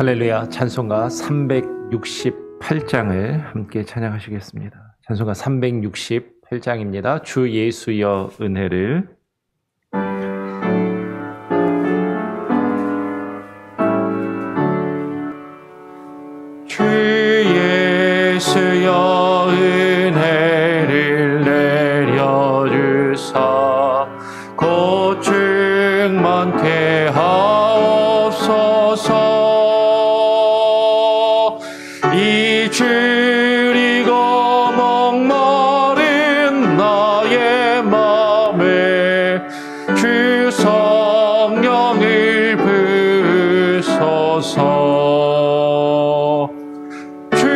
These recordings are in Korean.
할렐루야. 찬송가 368장을 함께 찬양하시겠습니다. 찬송가 368장입니다. 주 예수여 은혜를. 주 예수여 은혜를 내려주사 고충 많게 하옵소서. 이 줄이고 목마른 나의 맘에 주 성령을 부으소서. 주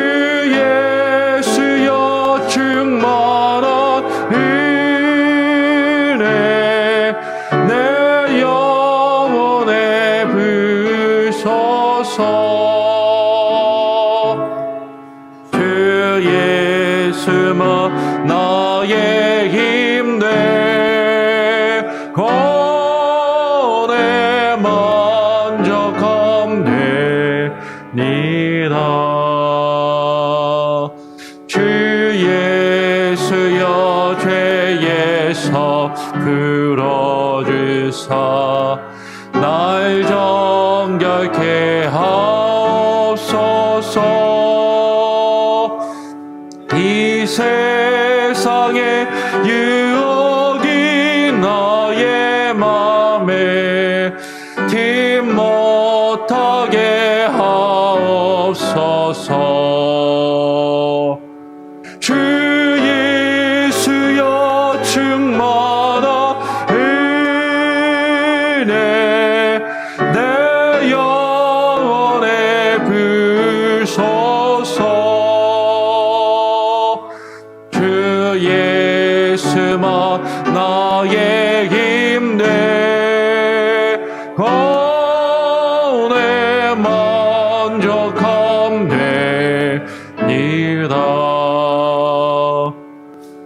예수여 충만한 은혜 내 영혼에 부으소서. 예수만 나의 힘내 고뇌 만족함 되니다. 주 예수여 죄에서 풀어주사 날 정결케 하옵소서. 이 세상의 유혹이 나의 맘에 틈 못하게 하옵소서. 주 예수여 충만한 은혜 내 영혼에 부으소서. 예수만 나의 힘내 고뇌 만족함 되니다.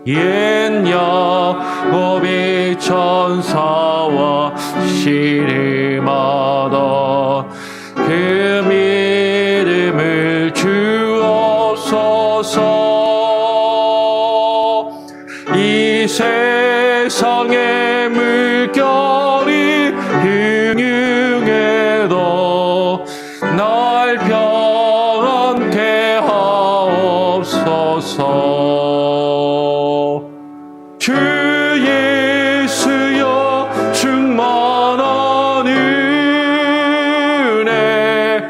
옛 야곱이 천사와 씨름하던 그 믿음을 주옵소서. 이 세상의 물결이 흉흉해도 날 평안케 하옵소서. 주 예수여 충만한 은혜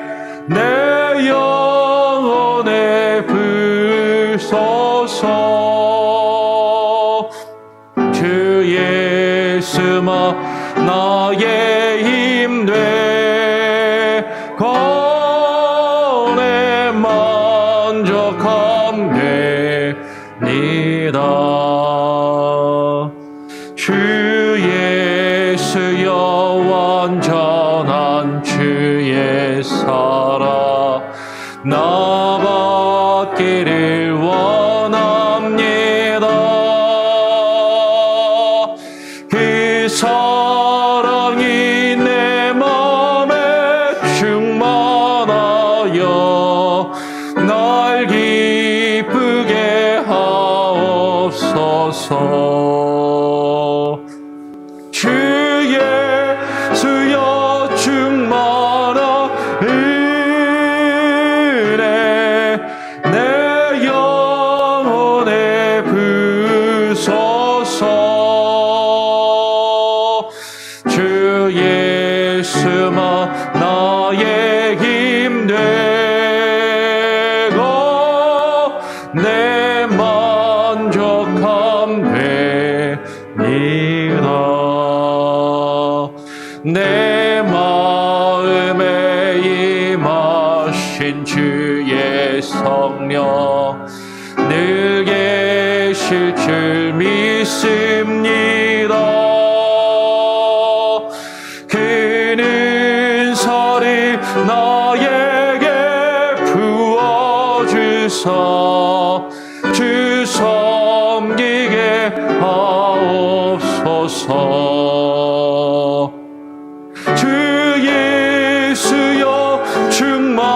내 영혼에 부으소서. 주 예수만 나의 힘내 고뇌 만족함 되니다. 주 예수여 완전한 주의 사랑 나 받기를 원합니다. 그 사랑이 내 맘에 충만하여 날 기쁘게 하옵소서. 주 예수여 충만한 은혜 내 영혼에 부으소서. 주 예수만 나의 힘되고 내 만족함 되니다. 내 마음에 임하신 주의 성령 늘 계실 줄 믿습니다. 그는 살이 나에게 부어주사 주 섬기게 하옵소서. 주 예수여 충만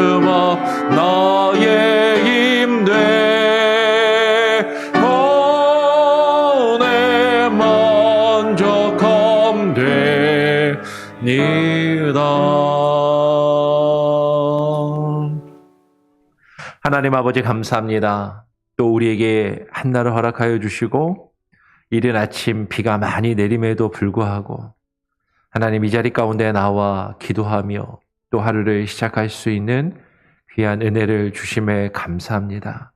마음아 나의 힘돼 내 만족함 되니다. 하나님 아버지 감사합니다. 또 우리에게 한날을 허락하여 주시고 이른 아침 비가 많이 내림에도 불구하고 하나님 이 자리 가운데 나와 기도하며 또 하루를 시작할 수 있는 귀한 은혜를 주심에 감사합니다.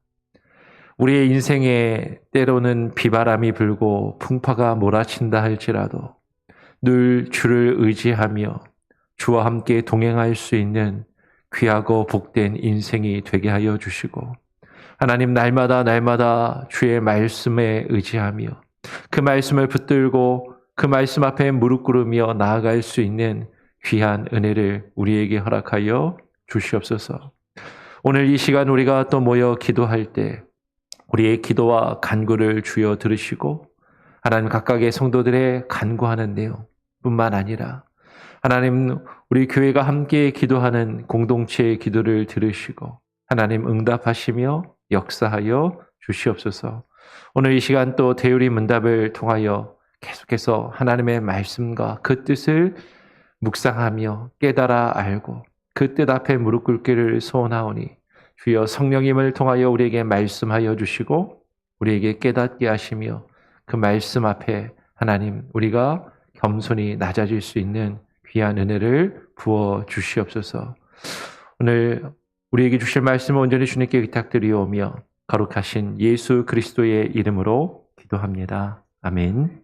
우리의 인생에 때로는 비바람이 불고 풍파가 몰아친다 할지라도 늘 주를 의지하며 주와 함께 동행할 수 있는 귀하고 복된 인생이 되게 하여 주시고 하나님 날마다 주의 말씀에 의지하며 그 말씀을 붙들고 그 말씀 앞에 무릎 꿇으며 나아갈 수 있는 귀한 은혜를 우리에게 허락하여 주시옵소서. 오늘 이 시간 우리가 또 모여 기도할 때 우리의 기도와 간구를 주여 들으시고 하나님 각각의 성도들의 간구하는 내용뿐만 아니라 하나님 우리 교회가 함께 기도하는 공동체의 기도를 들으시고 하나님 응답하시며 역사하여 주시옵소서. 오늘 이 시간 또 대우리 문답을 통하여 계속해서 하나님의 말씀과 그 뜻을 묵상하며 깨달아 알고 그 뜻 앞에 무릎 꿇기를 소원하오니 주여 성령님을 통하여 우리에게 말씀하여 주시고 우리에게 깨닫게 하시며 그 말씀 앞에 하나님 우리가 겸손히 낮아질 수 있는 귀한 은혜를 부어 주시옵소서. 오늘 우리에게 주실 말씀을 온전히 주님께 부탁드리오며 거룩하신 예수 그리스도의 이름으로 기도합니다. 아멘.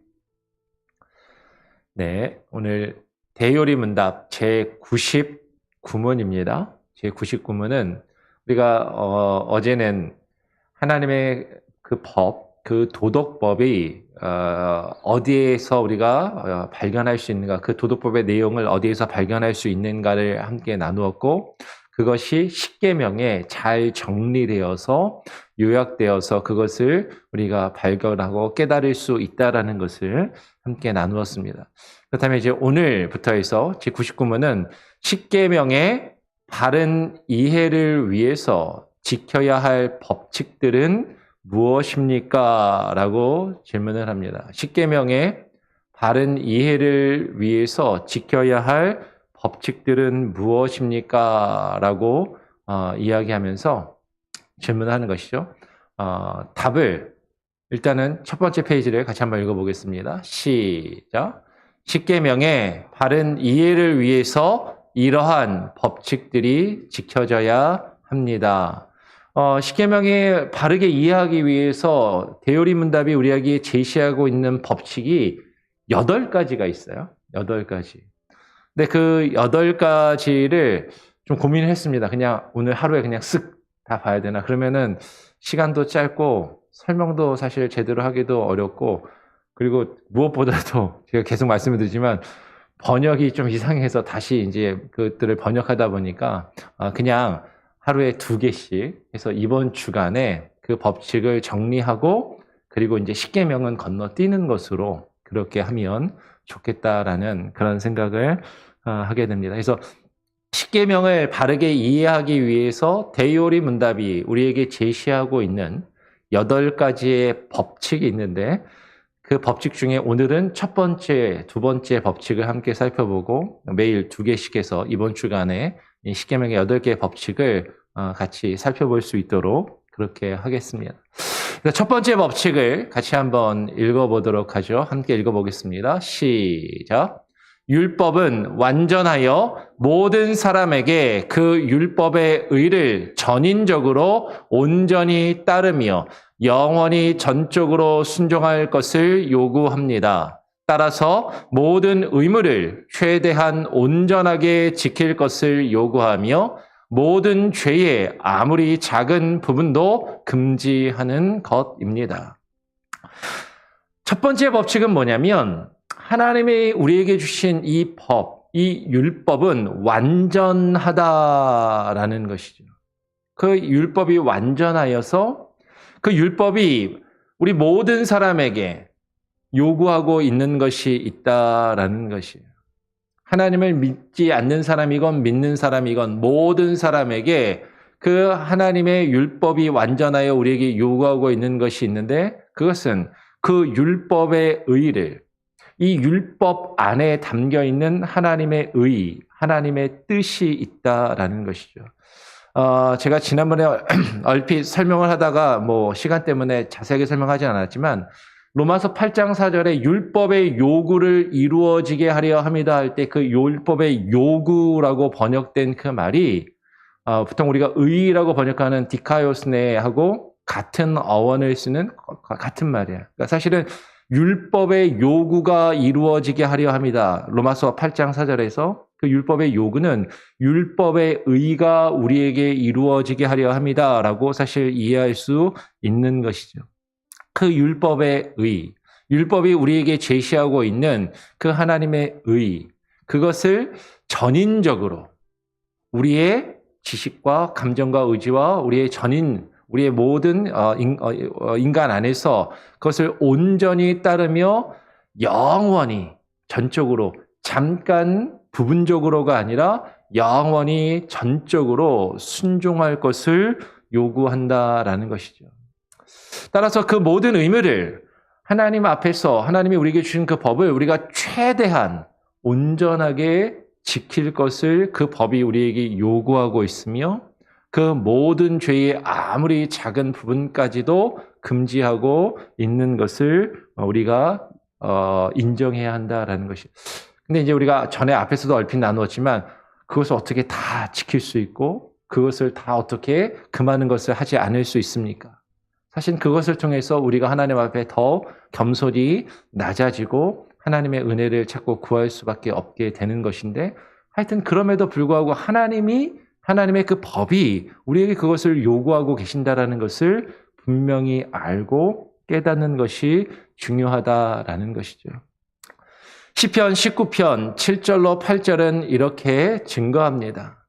네, 오늘 대요리 문답 제99문입니다. 제99문은 우리가 어제는 하나님의 그 법, 그 도덕법이 어디에서 우리가 발견할 수 있는가, 그 도덕법의 내용을 어디에서 발견할 수 있는가를 함께 나누었고 그것이 십계명에 잘 정리되어서 요약되어서 그것을 우리가 발견하고 깨달을 수 있다라는 것을 함께 나누었습니다. 그렇다면 이제 오늘부터 해서 제99문은 십계명의 바른 이해를 위해서 지켜야 할 법칙들은 무엇입니까? 라고 질문을 합니다. 십계명의 바른 이해를 위해서 지켜야 할 법칙들은 무엇입니까? 라고 이야기하면서 질문하는 것이죠. 답을 일단은 첫 번째 페이지를 같이 한번 읽어보겠습니다. 시작. 십계명의 바른 이해를 위해서 이러한 법칙들이 지켜져야 합니다. 십계명이 바르게 이해하기 위해서 대요리 문답이 우리에게 제시하고 있는 법칙이 8가지가 있어요. 8가지. 근데 그 8가지를 좀 고민을 했습니다. 그냥 오늘 하루에 그냥 쓱 다 봐야 되나? 그러면은 시간도 짧고 설명도 사실 제대로 하기도 어렵고 그리고 무엇보다도 제가 계속 말씀을 드리지만 번역이 좀 이상해서 다시 이제 그것들을 번역하다 보니까 그냥 하루에 2개씩 해서 이번 주간에 그 법칙을 정리하고 그리고 이제 십계명은 건너뛰는 것으로 그렇게 하면 좋겠다라는 그런 생각을 하게 됩니다. 그래서 십계명을 바르게 이해하기 위해서 대요리 문답이 우리에게 제시하고 있는 8가지의 법칙이 있는데 그 법칙 중에 오늘은 첫 번째, 두 번째 법칙을 함께 살펴보고 매일 2개씩 해서 이번 주간에 이 십계명의 8개의 법칙을 같이 살펴볼 수 있도록 그렇게 하겠습니다. 첫 번째 법칙을 같이 한번 읽어보도록 하죠. 함께 읽어보겠습니다. 시작. 율법은 완전하여 모든 사람에게 그 율법의 의를 전인적으로 온전히 따르며 영원히 전적으로 순종할 것을 요구합니다. 따라서 모든 의무를 최대한 온전하게 지킬 것을 요구하며 모든 죄의 아무리 작은 부분도 금지하는 것입니다. 첫 번째 법칙은 뭐냐면 하나님이 우리에게 주신 이 법, 이 율법은 완전하다라는 것이죠. 그 율법이 완전하여서 그 율법이 우리 모든 사람에게 요구하고 있는 것이 있다라는 것이에요. 하나님을 믿지 않는 사람이건 믿는 사람이건 모든 사람에게 그 하나님의 율법이 완전하여 우리에게 요구하고 있는 것이 있는데 그것은 그 율법의 의를 이 율법 안에 담겨 있는 하나님의 의, 하나님의 뜻이 있다라는 것이죠. 제가 지난번에 얼핏 설명을 하다가 시간 때문에 자세하게 설명하지 않았지만 로마서 8장 4절에 율법의 요구를 이루어지게 하려 합니다 할 때 그 율법의 요구라고 번역된 그 말이 보통 우리가 의라고 번역하는 디카이오스네하고 같은 어원을 쓰는 같은 말이에요. 그러니까 사실은 율법의 요구가 이루어지게 하려 합니다. 로마서 8장 4절에서 그 율법의 요구는 율법의 의가 우리에게 이루어지게 하려 합니다라고 사실 이해할 수 있는 것이죠. 그 율법의 의, 율법이 우리에게 제시하고 있는 그 하나님의 의, 그것을 전인적으로 우리의 지식과 감정과 의지와 우리의 모든 인간 안에서 그것을 온전히 따르며 영원히 전적으로 잠깐 부분적으로가 아니라 영원히 전적으로 순종할 것을 요구한다라는 것이죠. 따라서 그 모든 의무를 하나님 앞에서 하나님이 우리에게 주신 그 법을 우리가 최대한 온전하게 지킬 것을 그 법이 우리에게 요구하고 있으며 그 모든 죄의 아무리 작은 부분까지도 금지하고 있는 것을 우리가 인정해야 한다라는 것이. 근데 이제 우리가 전에 앞에서도 얼핏 나누었지만 그것을 어떻게 다 지킬 수 있고 그것을 다 어떻게 그 많은 것을 하지 않을 수 있습니까? 사실 그것을 통해서 우리가 하나님 앞에 더 겸손히 낮아지고 하나님의 은혜를 찾고 구할 수밖에 없게 되는 것인데 하여튼 그럼에도 불구하고 하나님의 그 법이 우리에게 그것을 요구하고 계신다라는 것을 분명히 알고 깨닫는 것이 중요하다라는 것이죠. 시편 19편 7절로 8절은 이렇게 증거합니다.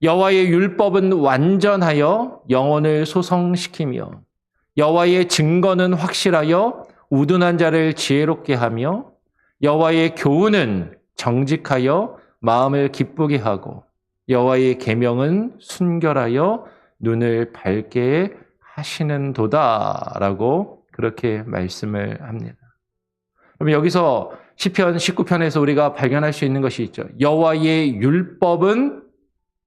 여호와의 율법은 완전하여 영혼을 소성시키며 여호와의 증거는 확실하여 우둔한 자를 지혜롭게 하며 여호와의 교훈은 정직하여 마음을 기쁘게 하고 여호와의 계명은 순결하여 눈을 밝게 하시는도다라고 그렇게 말씀을 합니다. 그럼 여기서 시편 19편에서 우리가 발견할 수 있는 것이 있죠. 여호와의 율법은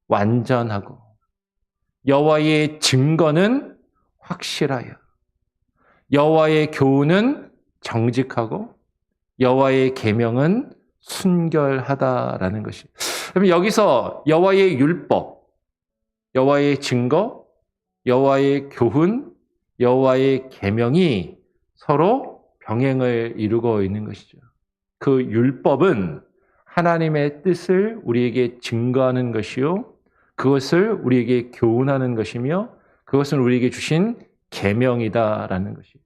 완전하고 여호와의 증거는 확실하여 여호와의 교훈은 정직하고 여호와의 계명은 순결하다라는 것이. 그럼 여기서 여호와의 율법, 여호와의 증거, 여호와의 교훈, 여호와의 계명이 서로 병행을 이루고 있는 것이죠. 그 율법은 하나님의 뜻을 우리에게 증거하는 것이요, 그것을 우리에게 교훈하는 것이며, 그것은 우리에게 주신 계명이다라는 것이죠.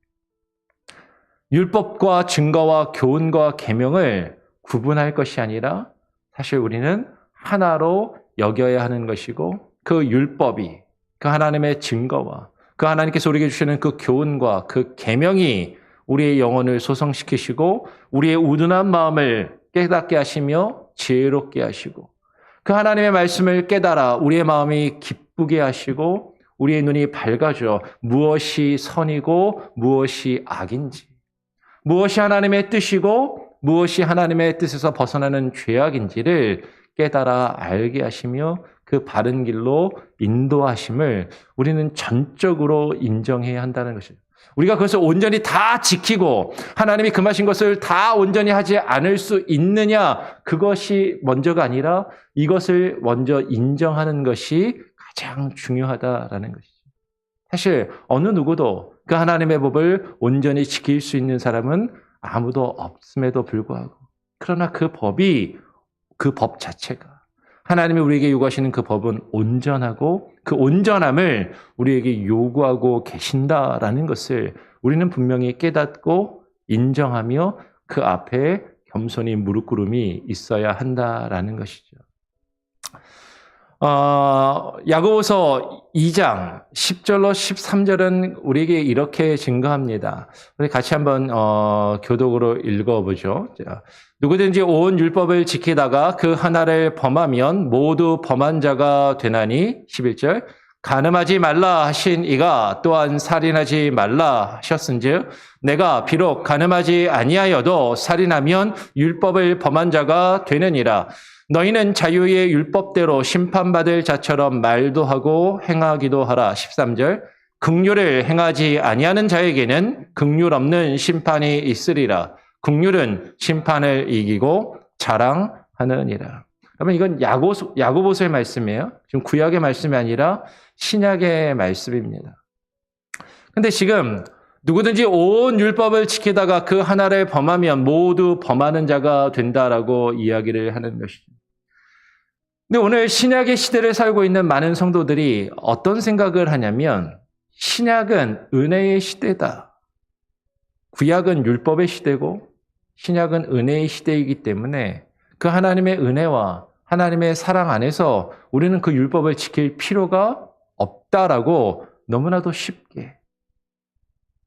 율법과 증거와 교훈과 계명을 구분할 것이 아니라 사실 우리는 하나로 여겨야 하는 것이고 그 율법이 그 하나님의 증거와 그 하나님께서 우리에게 주시는 그 교훈과 그 계명이 우리의 영혼을 소성시키시고 우리의 우둔한 마음을 깨닫게 하시며 지혜롭게 하시고 그 하나님의 말씀을 깨달아 우리의 마음이 기쁘게 하시고 우리의 눈이 밝아져 무엇이 선이고 무엇이 악인지 무엇이 하나님의 뜻이고 무엇이 하나님의 뜻에서 벗어나는 죄악인지를 깨달아 알게 하시며 그 바른 길로 인도하심을 우리는 전적으로 인정해야 한다는 것이죠. 우리가 그것을 온전히 다 지키고 하나님이 금하신 것을 다 온전히 하지 않을 수 있느냐, 그것이 먼저가 아니라 이것을 먼저 인정하는 것이 가장 중요하다라는 것이죠. 사실 어느 누구도 그 하나님의 법을 온전히 지킬 수 있는 사람은 아무도 없음에도 불구하고, 그러나 그 법 자체가 하나님이 우리에게 요구하시는 그 법은 온전하고 그 온전함을 우리에게 요구하고 계신다라는 것을 우리는 분명히 깨닫고 인정하며 그 앞에 겸손히 무릎 꿇음이 있어야 한다라는 것이죠. 야고보서 2장 10절로 13절은 우리에게 이렇게 증거합니다. 우리 같이 한번 교독으로 읽어보죠. 자, 누구든지 온 율법을 지키다가 그 하나를 범하면 모두 범한 자가 되나니 11절 간음하지 말라 하신 이가 또한 살인하지 말라 하셨은즉 내가 비록 간음하지 아니하여도 살인하면 율법을 범한 자가 되느니라. 너희는 자유의 율법대로 심판받을 자처럼 말도 하고 행하기도 하라. 13절 긍휼을 행하지 아니하는 자에게는 긍휼 없는 심판이 있으리라. 긍휼은 심판을 이기고 자랑하느니라. 그러면 이건 야고보서의 말씀이에요. 지금 구약의 말씀이 아니라 신약의 말씀입니다. 근데 지금 누구든지 온 율법을 지키다가 그 하나를 범하면 모두 범하는 자가 된다라고 이야기를 하는 것이죠. 근데 오늘 신약의 시대를 살고 있는 많은 성도들이 어떤 생각을 하냐면 신약은 은혜의 시대다. 구약은 율법의 시대고 신약은 은혜의 시대이기 때문에 그 하나님의 은혜와 하나님의 사랑 안에서 우리는 그 율법을 지킬 필요가 없다라고 너무나도 쉽게,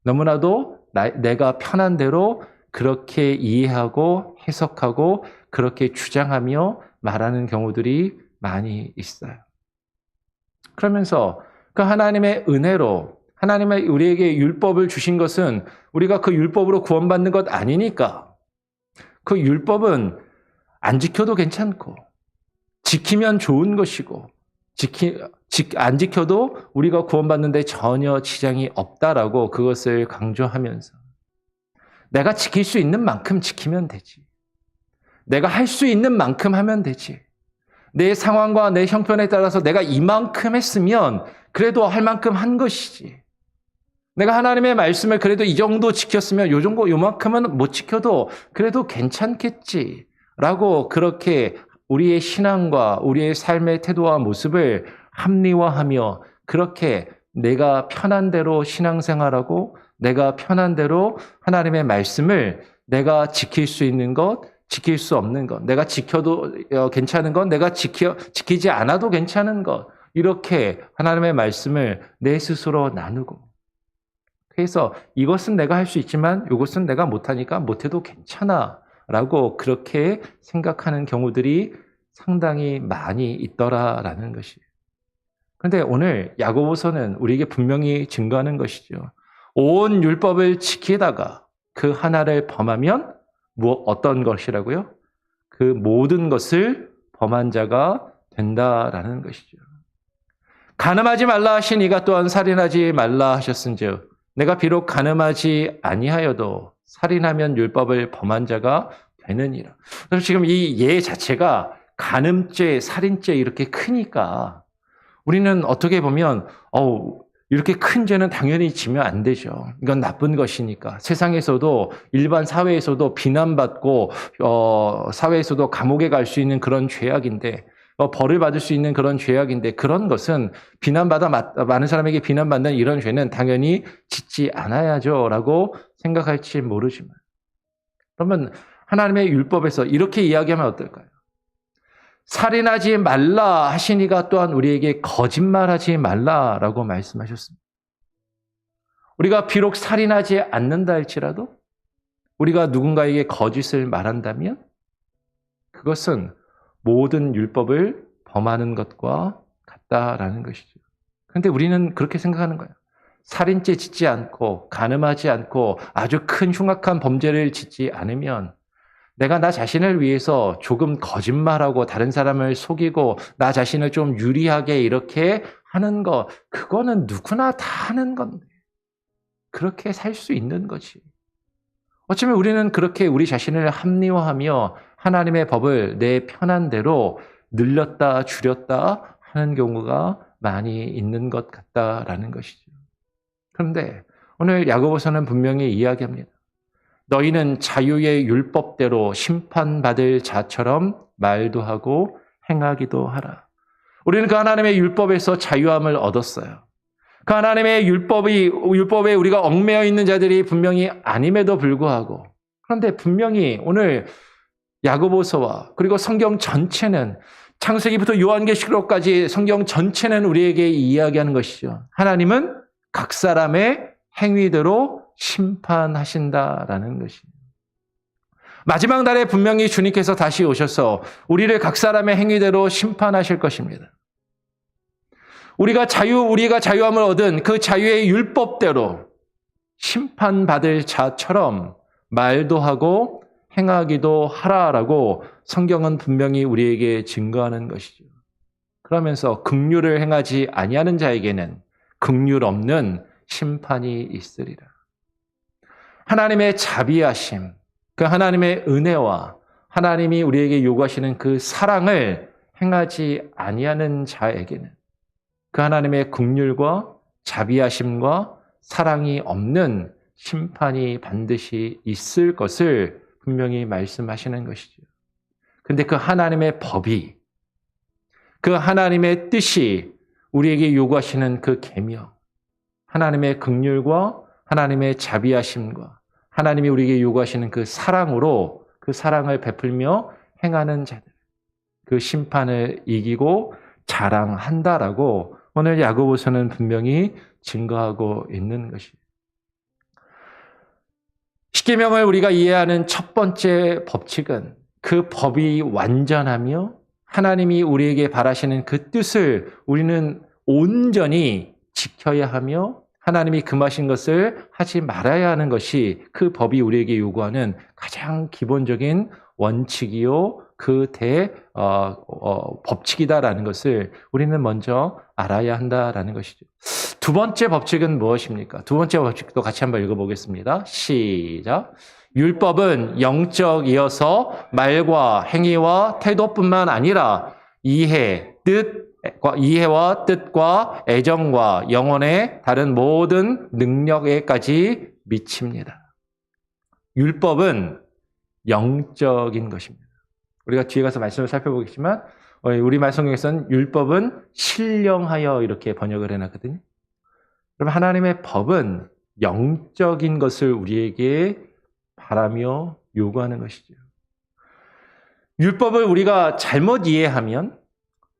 너무나도 내가 편한 대로 그렇게 이해하고 해석하고 그렇게 주장하며 말하는 경우들이 많이 있어요. 그러면서 그 하나님의 은혜로 하나님의 우리에게 율법을 주신 것은 우리가 그 율법으로 구원받는 것 아니니까 그 율법은 안 지켜도 괜찮고 지키면 좋은 것이고 안 지켜도 우리가 구원받는 데 전혀 지장이 없다라고 그것을 강조하면서 내가 지킬 수 있는 만큼 지키면 되지. 내가 할 수 있는 만큼 하면 되지. 내 상황과 내 형편에 따라서 내가 이만큼 했으면 그래도 할 만큼 한 것이지. 내가 하나님의 말씀을 그래도 이 정도 지켰으면 요만큼은 못 지켜도 그래도 괜찮겠지. 라고 그렇게 우리의 신앙과 우리의 삶의 태도와 모습을 합리화하며 그렇게 내가 편한 대로 신앙생활하고 내가 편한 대로 하나님의 말씀을 내가 지킬 수 있는 것, 지킬 수 없는 것, 내가 지켜도 괜찮은 것, 내가 지키지 않아도 괜찮은 것, 이렇게 하나님의 말씀을 내 스스로 나누고 그래서 이것은 내가 할 수 있지만 이것은 내가 못하니까 못해도 괜찮아 라고 그렇게 생각하는 경우들이 상당히 많이 있더라라는 것이에요. 그런데 오늘 야고보서는 우리에게 분명히 증거하는 것이죠. 온 율법을 지키다가 그 하나를 범하면 어떤 것이라고요? 그 모든 것을 범한 자가 된다라는 것이죠. 간음하지 말라 하신 이가 또한 살인하지 말라 하셨은즉 내가 비록 간음하지 아니하여도 살인하면 율법을 범한 자가 되느니라. 그래서 지금 이 예 자체가 간음죄, 살인죄 이렇게 크니까 우리는 어떻게 보면 이렇게 큰 죄는 당연히 지면 안 되죠. 이건 나쁜 것이니까. 세상에서도 일반 사회에서도 비난받고 사회에서도 감옥에 갈 수 있는 그런 죄악인데 벌을 받을 수 있는 그런 죄악인데 그런 것은 많은 사람에게 비난받는 이런 죄는 당연히 짓지 않아야죠 라고 생각할지 모르지만 그러면 하나님의 율법에서 이렇게 이야기하면 어떨까요? 살인하지 말라 하시니가 또한 우리에게 거짓말하지 말라라고 말씀하셨습니다. 우리가 비록 살인하지 않는다 할지라도 우리가 누군가에게 거짓을 말한다면 그것은 모든 율법을 범하는 것과 같다라는 것이죠. 그런데 우리는 그렇게 생각하는 거예요. 살인죄 짓지 않고 간음하지 않고 아주 큰 흉악한 범죄를 짓지 않으면 내가 나 자신을 위해서 조금 거짓말하고 다른 사람을 속이고 나 자신을 좀 유리하게 이렇게 하는 거 그거는 누구나 다 하는 건데 그렇게 살 수 있는 거지. 어쩌면 우리는 그렇게 우리 자신을 합리화하며 하나님의 법을 내 편한 대로 늘렸다 줄였다 하는 경우가 많이 있는 것 같다라는 것이죠. 그런데 오늘 야고보서는 분명히 이야기합니다. 너희는 자유의 율법대로 심판받을 자처럼 말도 하고 행하기도 하라. 우리는 그 하나님의 율법에서 자유함을 얻었어요. 그 하나님의 율법에 우리가 얽매여 있는 자들이 분명히 아님에도 불구하고 그런데 분명히 오늘 야고보서와 그리고 성경 전체는 창세기부터 요한계시록까지 성경 전체는 우리에게 이야기하는 것이죠. 하나님은 각 사람의 행위대로 심판하신다라는 것이에요. 마지막 날에 분명히 주님께서 다시 오셔서 우리를 각 사람의 행위대로 심판하실 것입니다. 우리가 자유함을 얻은 그 자유의 율법대로 심판받을 자처럼 말도 하고 행하기도 하라라고 성경은 분명히 우리에게 증거하는 것이죠. 그러면서 긍휼을 행하지 아니하는 자에게는 긍휼 없는 심판이 있으리라. 하나님의 자비하심, 그 하나님의 은혜와 하나님이 우리에게 요구하시는 그 사랑을 행하지 아니하는 자에게는 그 하나님의 긍휼과 자비하심과 사랑이 없는 심판이 반드시 있을 것을 분명히 말씀하시는 것이죠. 근데 그 하나님의 법이, 그 하나님의 뜻이 우리에게 요구하시는 그 계명, 하나님의 긍휼과 하나님의 자비하심과 하나님이 우리에게 요구하시는 그 사랑으로 그 사랑을 베풀며 행하는 자들, 그 심판을 이기고 자랑한다라고 오늘 야고보서는 분명히 증거하고 있는 것입니다. 십계명을 우리가 이해하는 첫 번째 법칙은 그 법이 완전하며 하나님이 우리에게 바라시는 그 뜻을 우리는 온전히 지켜야 하며 하나님이 금하신 것을 하지 말아야 하는 것이 그 법이 우리에게 요구하는 가장 기본적인 원칙이요 그 법칙이다라는 것을 우리는 먼저 알아야 한다라는 것이죠. 두 번째 법칙은 무엇입니까? 두 번째 법칙도 같이 한번 읽어보겠습니다. 시작. 율법은 영적이어서 말과 행위와 태도뿐만 아니라 이해와 뜻과 애정과 영혼의 다른 모든 능력에까지 미칩니다. 율법은 영적인 것입니다. 우리가 뒤에 가서 말씀을 살펴보겠지만 우리말 성경에서는 율법은 신령하여 이렇게 번역을 해놨거든요. 그럼 하나님의 법은 영적인 것을 우리에게 바라며 요구하는 것이죠. 율법을 우리가 잘못 이해하면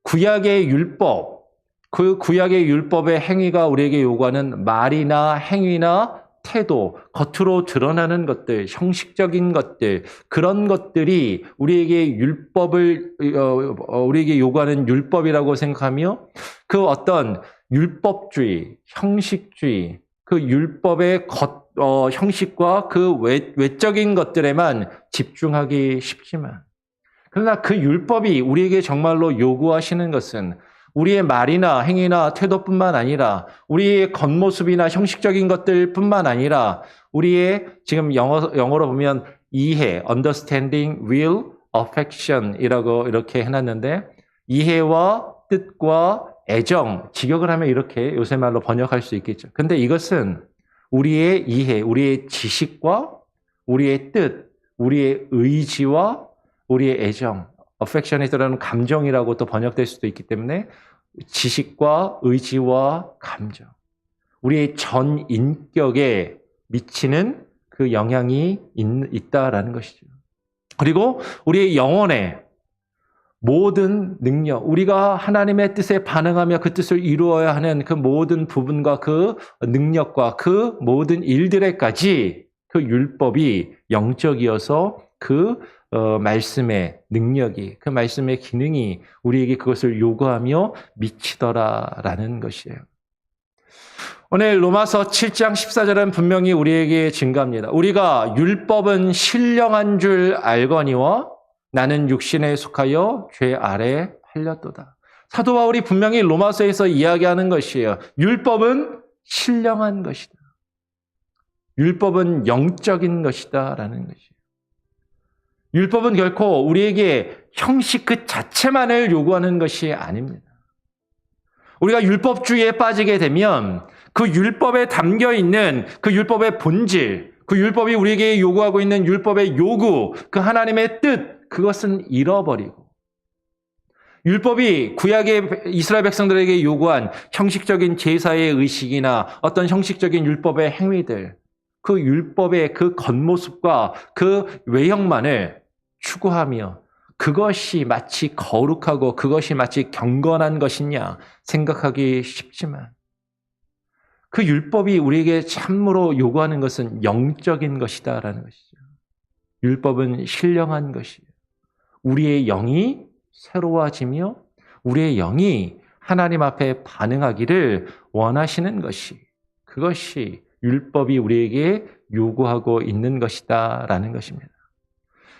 구약의 율법, 그 구약의 율법의 행위가 우리에게 요구하는 말이나 행위나 태도, 겉으로 드러나는 것들, 형식적인 것들, 그런 것들이 우리에게 우리에게 요구하는 율법이라고 생각하며 그 어떤 율법주의, 형식주의, 그 율법의 형식과 그 외적인 것들에만 집중하기 쉽지만, 그러나 그 율법이 우리에게 정말로 요구하시는 것은 우리의 말이나 행위나 태도뿐만 아니라 우리의 겉모습이나 형식적인 것들뿐만 아니라 우리의 지금 영어로 보면 이해, understanding, will, affection이라고 이렇게 해놨는데 이해와 뜻과 애정, 직역을 하면 이렇게 요새 말로 번역할 수 있겠죠. 근데 이것은 우리의 이해, 우리의 지식과 우리의 뜻, 우리의 의지와 우리의 애정, affection이 들어가는 감정이라고 또 번역될 수도 있기 때문에 지식과 의지와 감정, 우리의 전 인격에 미치는 그 영향이 있다라는 것이죠. 그리고 우리의 영혼에 모든 능력, 우리가 하나님의 뜻에 반응하며 그 뜻을 이루어야 하는 그 모든 부분과 그 능력과 그 모든 일들에까지 그 율법이 영적이어서 그 말씀의 능력이, 그 말씀의 기능이 우리에게 그것을 요구하며 미치더라라는 것이에요. 오늘 로마서 7장 14절은 분명히 우리에게 증가합니다. 우리가 율법은 신령한 줄 알거니와 나는 육신에 속하여 죄 아래 팔렸도다. 사도 바울이 분명히 로마서에서 이야기하는 것이에요. 율법은 신령한 것이다. 율법은 영적인 것이다라는 것이에요. 율법은 결코 우리에게 형식 그 자체만을 요구하는 것이 아닙니다. 우리가 율법주의에 빠지게 되면 그 율법에 담겨 있는 그 율법의 본질, 그 율법이 우리에게 요구하고 있는 율법의 요구, 그 하나님의 뜻, 그것은 잃어버리고 율법이 구약의 이스라엘 백성들에게 요구한 형식적인 제사의 의식이나 어떤 형식적인 율법의 행위들, 그 율법의 그 겉모습과 그 외형만을 추구하며 그것이 마치 거룩하고 그것이 마치 경건한 것이냐 생각하기 쉽지만 그 율법이 우리에게 참으로 요구하는 것은 영적인 것이다라는 것이죠. 율법은 신령한 것이에요. 우리의 영이 새로워지며 우리의 영이 하나님 앞에 반응하기를 원하시는 것이 그것이 율법이 우리에게 요구하고 있는 것이다라는 것입니다.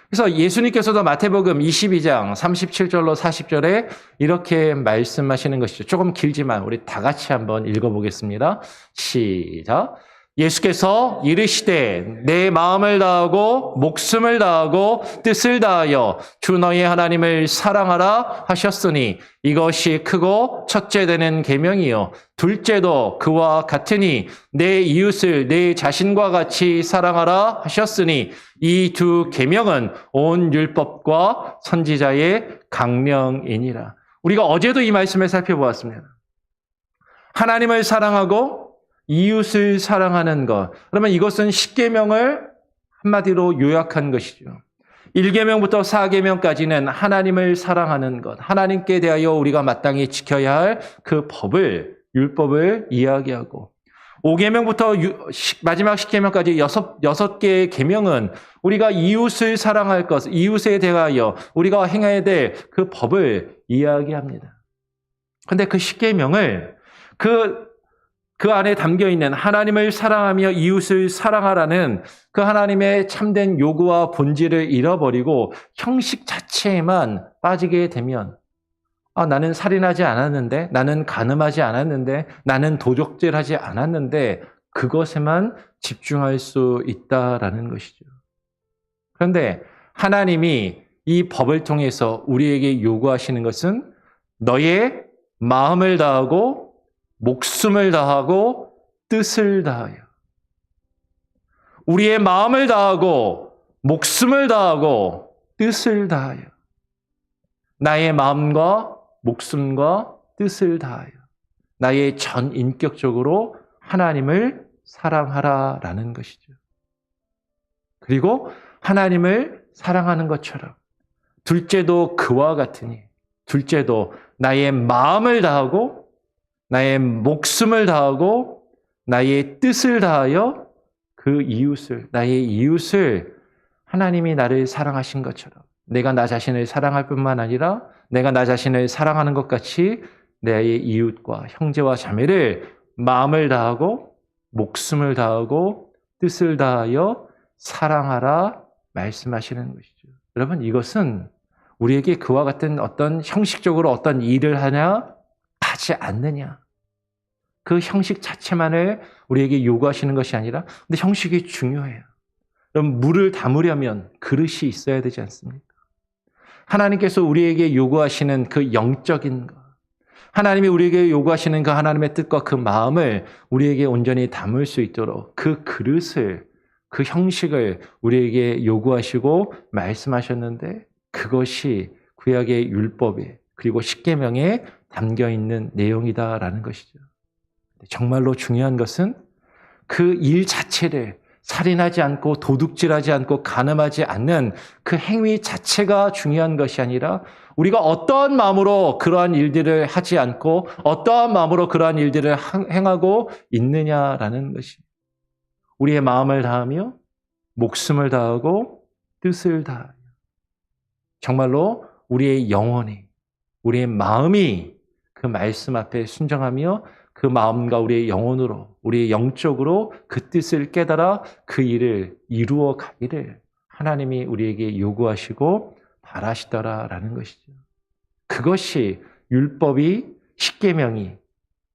그래서 예수님께서도 마태복음 22장 37절로 40절에 이렇게 말씀하시는 것이죠. 조금 길지만 우리 다 같이 한번 읽어보겠습니다. 시작. 예수께서 이르시되 내 마음을 다하고 목숨을 다하고 뜻을 다하여 주 너희 하나님을 사랑하라 하셨으니 이것이 크고 첫째 되는 계명이요 둘째도 그와 같으니 내 이웃을 내 자신과 같이 사랑하라 하셨으니 이 두 계명은 온 율법과 선지자의 강령이니라. 우리가 어제도 이 말씀을 살펴보았습니다. 하나님을 사랑하고 이웃을 사랑하는 것. 그러면 이것은 10계명을 한마디로 요약한 것이죠. 1계명부터 4계명까지는 하나님을 사랑하는 것, 하나님께 대하여 우리가 마땅히 지켜야 할 그 법을, 율법을 이야기하고 5계명부터 마지막 10계명까지 6개의 계명은 우리가 이웃을 사랑할 것, 이웃에 대하여 우리가 행해야 될 그 법을 이야기합니다. 그런데 그 10계명을 그 안에 담겨있는 하나님을 사랑하며 이웃을 사랑하라는 그 하나님의 참된 요구와 본질을 잃어버리고 형식 자체에만 빠지게 되면 나는 살인하지 않았는데, 나는 간음하지 않았는데, 나는 도적질하지 않았는데 그것에만 집중할 수 있다라는 것이죠. 그런데 하나님이 이 법을 통해서 우리에게 요구하시는 것은 너의 마음을 다하고 목숨을 다하고 뜻을 다하여 우리의 마음을 다하고 목숨을 다하고 뜻을 다하여 나의 마음과 목숨과 뜻을 다하여 나의 전 인격적으로 하나님을 사랑하라라는 것이죠. 그리고 하나님을 사랑하는 것처럼 둘째도 그와 같으니 둘째도 나의 마음을 다하고 나의 목숨을 다하고 나의 뜻을 다하여 그 이웃을, 나의 이웃을 하나님이 나를 사랑하신 것처럼 내가 나 자신을 사랑할 뿐만 아니라 내가 나 자신을 사랑하는 것 같이 나의 이웃과 형제와 자매를 마음을 다하고 목숨을 다하고 뜻을 다하여 사랑하라 말씀하시는 것이죠. 여러분 이것은 우리에게 그와 같은 어떤 형식적으로 어떤 일을 하지 않느냐. 그 형식 자체만을 우리에게 요구하시는 것이 아니라 근데 형식이 중요해요. 그럼 물을 담으려면 그릇이 있어야 되지 않습니까? 하나님께서 우리에게 요구하시는 그 영적인 것, 하나님이 우리에게 요구하시는 그 하나님의 뜻과 그 마음을 우리에게 온전히 담을 수 있도록 그 그릇을, 그 형식을 우리에게 요구하시고 말씀하셨는데 그것이 구약의 율법에 그리고 십계명에 담겨있는 내용이다라는 것이죠. 정말로 중요한 것은 그 일 자체를 살인하지 않고 도둑질하지 않고 간음하지 않는 그 행위 자체가 중요한 것이 아니라 우리가 어떠한 마음으로 그러한 일들을 하지 않고 어떠한 마음으로 그러한 일들을 행하고 있느냐라는 것이 우리의 마음을 다하며 목숨을 다하고 뜻을 다하며 정말로 우리의 영혼이 우리의 마음이 그 말씀 앞에 순종하며 그 마음과 우리의 영혼으로, 우리의 영적으로 그 뜻을 깨달아 그 일을 이루어 가기를 하나님이 우리에게 요구하시고 바라시더라라는 것이죠. 그것이 율법이 십계명이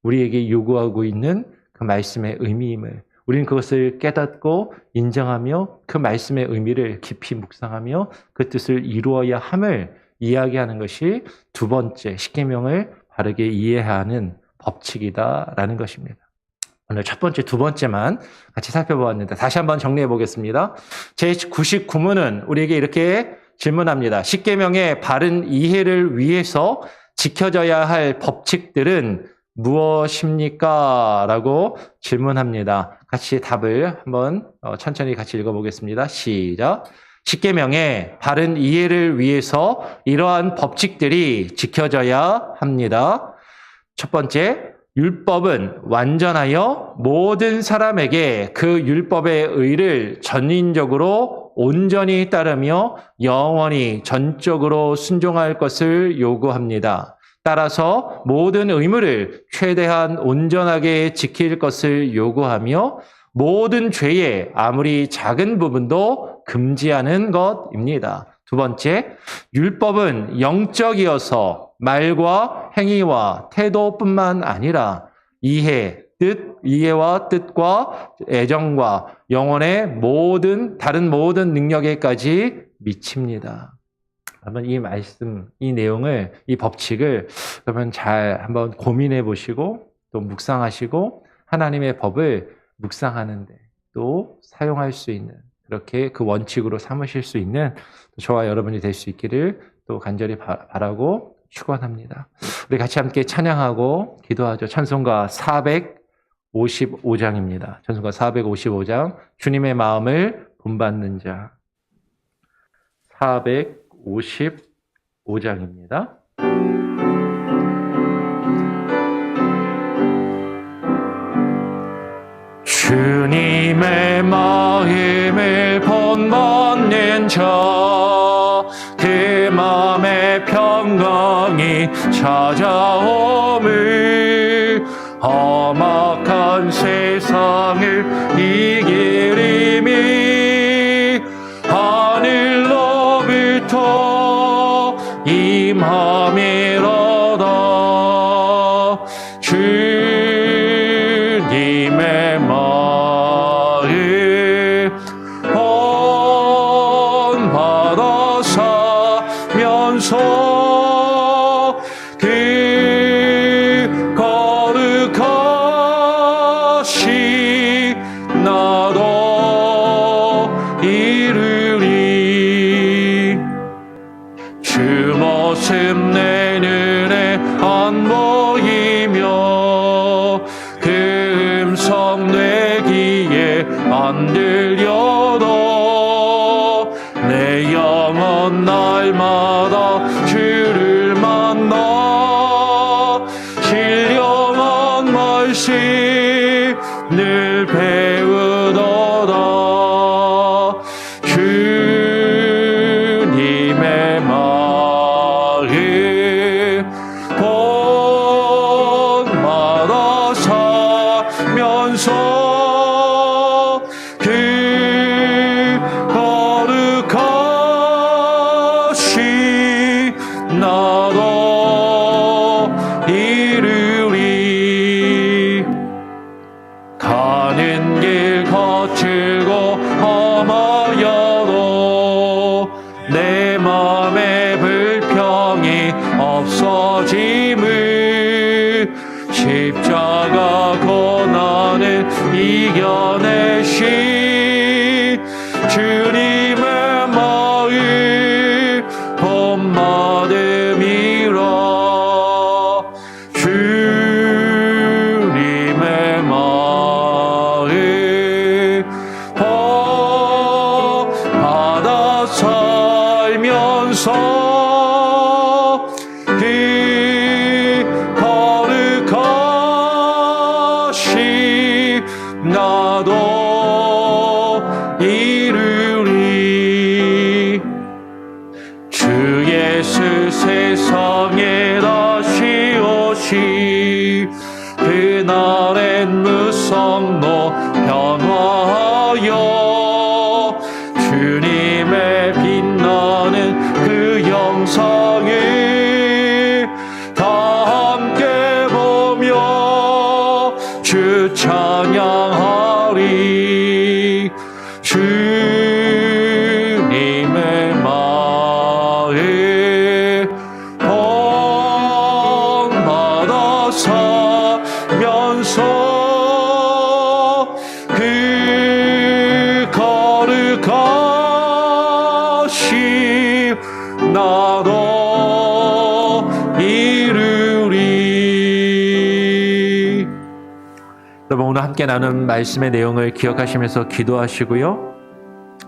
우리에게 요구하고 있는 그 말씀의 의미임을 우리는 그것을 깨닫고 인정하며 그 말씀의 의미를 깊이 묵상하며 그 뜻을 이루어야 함을 이야기하는 것이 두 번째 십계명을 바르게 이해하는 법칙이다라는 것입니다. 오늘 첫 번째, 두 번째만 같이 살펴보았는데 다시 한번 정리해 보겠습니다. 제99문은 우리에게 이렇게 질문합니다. 십계명의 바른 이해를 위해서 지켜져야 할 법칙들은 무엇입니까? 라고 질문합니다. 같이 답을 한번 천천히 같이 읽어보겠습니다. 시작. 십계명의 바른 이해를 위해서 이러한 법칙들이 지켜져야 합니다. 첫 번째, 율법은 완전하여 모든 사람에게 그 율법의 의를 전인적으로 온전히 따르며 영원히 전적으로 순종할 것을 요구합니다. 따라서 모든 의무를 최대한 온전하게 지킬 것을 요구하며 모든 죄의 아무리 작은 부분도 금지하는 것입니다. 두 번째, 율법은 영적이어서 말과 행위와 태도뿐만 아니라 이해와 뜻과 애정과 영혼의 다른 모든 능력에까지 미칩니다. 한번 이 말씀, 이 내용을, 이 법칙을 그러면 잘 한번 고민해 보시고 또 묵상하시고 하나님의 법을 묵상하는데 또 사용할 수 있는 그렇게 그 원칙으로 삼으실 수 있는 저와 여러분이 될 수 있기를 또 간절히 바라고 축원합니다. 우리 같이 함께 찬양하고 기도하죠. 찬송가 455장입니다. 찬송가 455장 주님의 마음을 본받는 자 455장입니다. 주님의 마음을 본받는 자, 그 마음의 평강이 찾아옴을 험악한 세상을 이기리니 하늘로부터 임함이로다. 주님의 마음 본받아 사면서 그 거룩하신 나도 이르리. 주 모습 내 눈에 안 보이며 그 음성 내 귀에 안 들려도 내 영혼 날마다 주를 만나 신령한 말씀을 배우도다. 주님의 마음 본받아 사면서 그 거룩하신 나도 이르리. 가는 길 거칠고 험하여도 내 맘에 불평이 없어짐을 십자가 고난을 이겨내신 주님의 마음 본받음이라. 주님의 마음 본받아 살면서 그 거룩하신 나도 이르리. 주 예수 세상에 다시 오시 그날엔 무성로 변화하여 주님의 빛나는 그 영상을 다 함께 보며 주 찬양하리. 주님의 마음 본받아 사면서 그 거룩하신 나도 이르리. 여러분 오늘 함께 나눈 말씀의 내용을 기억하시면서 기도하시고요.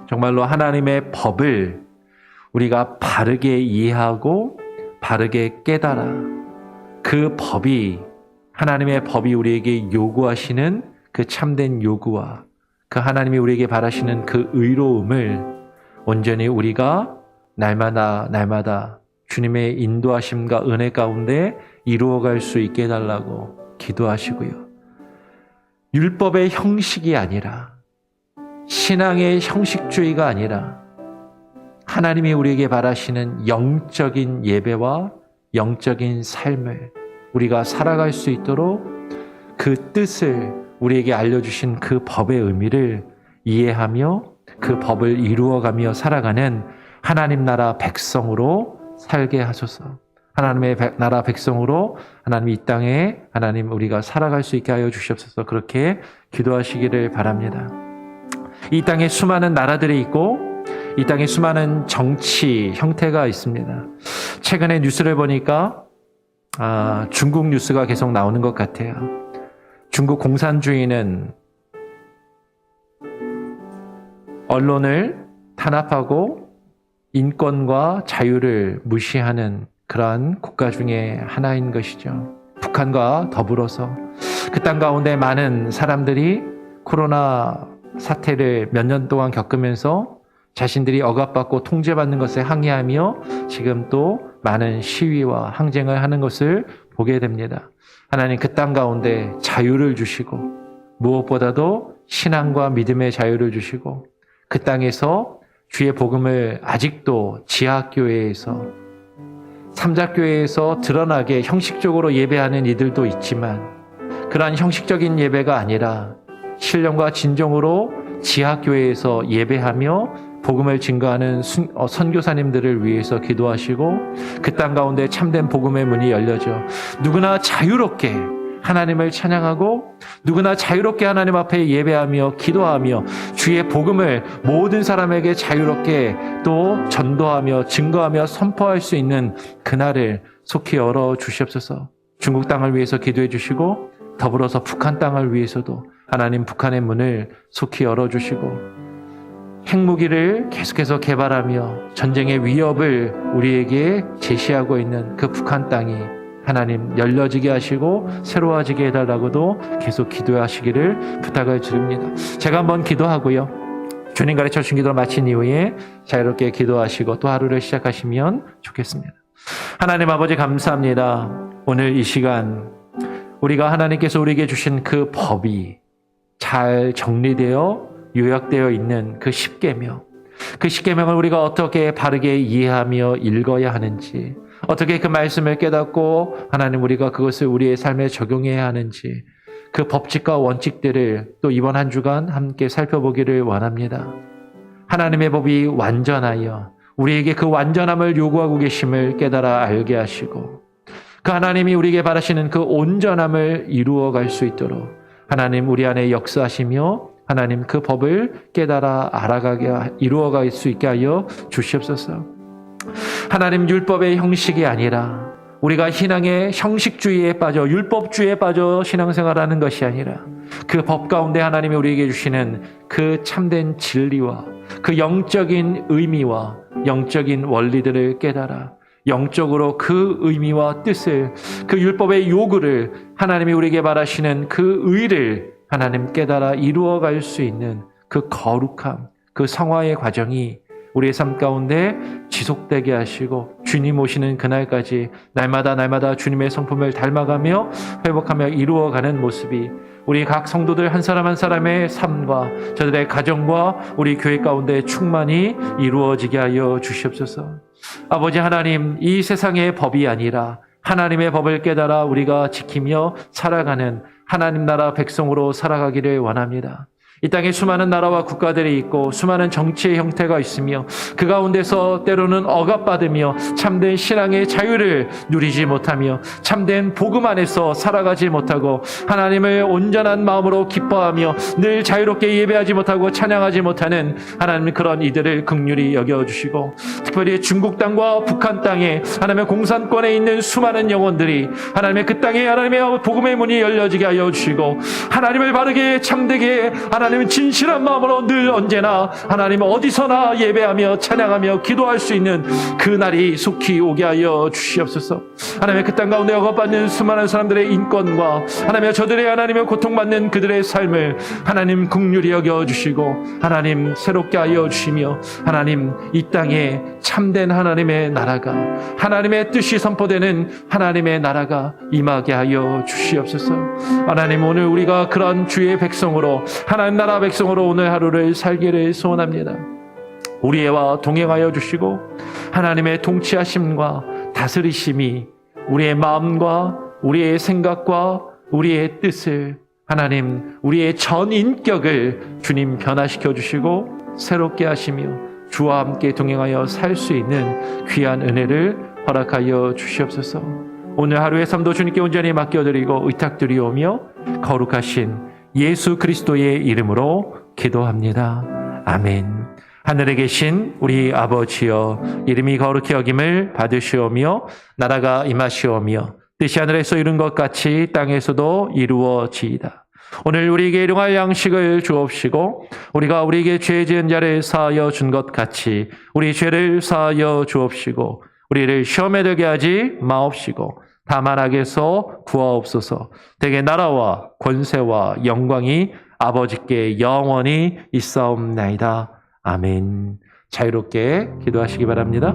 정말로 하나님의 법을 우리가 바르게 이해하고 바르게 깨달아 그 법이 하나님의 법이 우리에게 요구하시는 그 참된 요구와 그 하나님이 우리에게 바라시는 그 의로움을 온전히 우리가 날마다 주님의 인도하심과 은혜 가운데 이루어갈 수 있게 해달라고 기도하시고요. 율법의 형식이 아니라 신앙의 형식주의가 아니라 하나님이 우리에게 바라시는 영적인 예배와 영적인 삶을 우리가 살아갈 수 있도록 그 뜻을 우리에게 알려주신 그 법의 의미를 이해하며 그 법을 이루어가며 살아가는 하나님 나라 백성으로 살게 하소서. 하나님의 나라 백성으로 하나님 이 땅에 하나님 우리가 살아갈 수 있게 하여 주시옵소서. 그렇게 기도하시기를 바랍니다. 이 땅에 수많은 나라들이 있고 이 땅에 수많은 정치 형태가 있습니다. 최근에 뉴스를 보니까 중국 뉴스가 계속 나오는 것 같아요. 중국 공산주의는 언론을 탄압하고 인권과 자유를 무시하는 그러한 국가 중에 하나인 것이죠. 북한과 더불어서 그 땅 가운데 많은 사람들이 코로나 사태를 몇 년 동안 겪으면서 자신들이 억압받고 통제받는 것에 항의하며 지금 또 많은 시위와 항쟁을 하는 것을 보게 됩니다. 하나님 그 땅 가운데 자유를 주시고 무엇보다도 신앙과 믿음의 자유를 주시고 그 땅에서 주의 복음을 아직도 지하교회에서 삼자교회에서 드러나게 형식적으로 예배하는 이들도 있지만 그러한 형식적인 예배가 아니라 신령과 진정으로 지하교회에서 예배하며 복음을 증거하는 선교사님들을 위해서 기도하시고 그 땅 가운데 참된 복음의 문이 열려져 누구나 자유롭게 하나님을 찬양하고 누구나 자유롭게 하나님 앞에 예배하며 기도하며 주의 복음을 모든 사람에게 자유롭게 또 전도하며 증거하며 선포할 수 있는 그날을 속히 열어 주시옵소서. 중국 땅을 위해서 기도해 주시고 더불어서 북한 땅을 위해서도 하나님 북한의 문을 속히 열어 주시고 핵무기를 계속해서 개발하며 전쟁의 위협을 우리에게 제시하고 있는 그 북한 땅이 하나님 열려지게 하시고 새로워지게 해달라고도 계속 기도하시기를 부탁을 드립니다. 제가 한번 기도하고요. 주님 가르쳐 주신 기도를 마친 이후에 자유롭게 기도하시고 또 하루를 시작하시면 좋겠습니다. 하나님 아버지 감사합니다. 오늘 이 시간 우리가 하나님께서 우리에게 주신 그 법이 잘 정리되어 요약되어 있는 그 십계명, 그 십계명을 우리가 어떻게 바르게 이해하며 읽어야 하는지, 어떻게 그 말씀을 깨닫고 하나님 우리가 그것을 우리의 삶에 적용해야 하는지 그 법칙과 원칙들을 또 이번 한 주간 함께 살펴보기를 원합니다. 하나님의 법이 완전하여 우리에게 그 완전함을 요구하고 계심을 깨달아 알게 하시고 그 하나님이 우리에게 바라시는 그 온전함을 이루어갈 수 있도록 하나님 우리 안에 역사하시며 하나님 그 법을 깨달아 알아가게 이루어갈 수 있게 하여 주시옵소서. 하나님 율법의 형식이 아니라 우리가 신앙의 형식주의에 빠져 율법주의에 빠져 신앙생활하는 것이 아니라 그 법 가운데 하나님이 우리에게 주시는 그 참된 진리와 그 영적인 의미와 영적인 원리들을 깨달아 영적으로 그 의미와 뜻을 그 율법의 요구를 하나님이 우리에게 바라시는 그 의를 하나님 깨달아 이루어갈 수 있는 그 거룩함, 그 성화의 과정이 우리의 삶 가운데 지속되게 하시고 주님 오시는 그날까지 날마다 주님의 성품을 닮아가며 회복하며 이루어가는 모습이 우리 각 성도들 한 사람 한 사람의 삶과 저들의 가정과 우리 교회 가운데 충만히 이루어지게 하여 주시옵소서. 아버지 하나님, 이 세상의 법이 아니라 하나님의 법을 깨달아 우리가 지키며 살아가는 하나님 나라 백성으로 살아가기를 원합니다. 이 땅에 수많은 나라와 국가들이 있고 수많은 정치의 형태가 있으며 그 가운데서 때로는 억압받으며 참된 신앙의 자유를 누리지 못하며 참된 복음 안에서 살아가지 못하고 하나님을 온전한 마음으로 기뻐하며 늘 자유롭게 예배하지 못하고 찬양하지 못하는 하나님 그런 이들을 긍휼히 여겨주시고 특별히 중국 땅과 북한 땅에 하나님의 공산권에 있는 수많은 영혼들이 하나님의 그 땅에 하나님의 복음의 문이 열려지게 하여 주시고 하나님을 바르게 참되게 하나님 하나님 진실한 마음으로 늘 언제나 하나님 어디서나 예배하며 찬양하며 기도할 수 있는 그 날이 속히 오게 하여 주시옵소서. 하나님의 그 땅 가운데 억압받는 수많은 사람들의 인권과 하나님의 저들의 하나님의 고통받는 그들의 삶을 하나님 긍휼히 여겨주시고 하나님 새롭게 하여 주시며 하나님 이 땅에 참된 하나님의 나라가 하나님의 뜻이 선포되는 하나님의 나라가 임하게 하여 주시옵소서. 하나님 오늘 우리가 그런 주의 백성으로 하나님 나라 백성으로 오늘 하루를 살기를 소원합니다. 우리와 동행하여 주시고 하나님의 통치하심과 다스리심이 우리의 마음과 우리의 생각과 우리의 뜻을 하나님 우리의 전 인격을 주님 변화시켜 주시고 새롭게 하시며 주와 함께 동행하여 살 수 있는 귀한 은혜를 허락하여 주시옵소서. 오늘 하루의 삶도 주님께 온전히 맡겨드리고 의탁드리오며 거룩하신 예수 그리스도의 이름으로 기도합니다. 아멘. 하늘에 계신 우리 아버지여, 이름이 거룩히 여김을 받으시오며 나라가 임하시오며 뜻이 하늘에서 이룬 것 같이 땅에서도 이루어지이다. 오늘 우리에게 일용할 양식을 주옵시고 우리가 우리에게 죄 지은 자를 사하여 준 것 같이 우리 죄를 사하여 주옵시고 우리를 시험에 들게 하지 마옵시고 다만 악에서 구하옵소서. 대개 나라와 권세와 영광이 아버지께 영원히 있사옵나이다. 아멘. 자유롭게 기도하시기 바랍니다.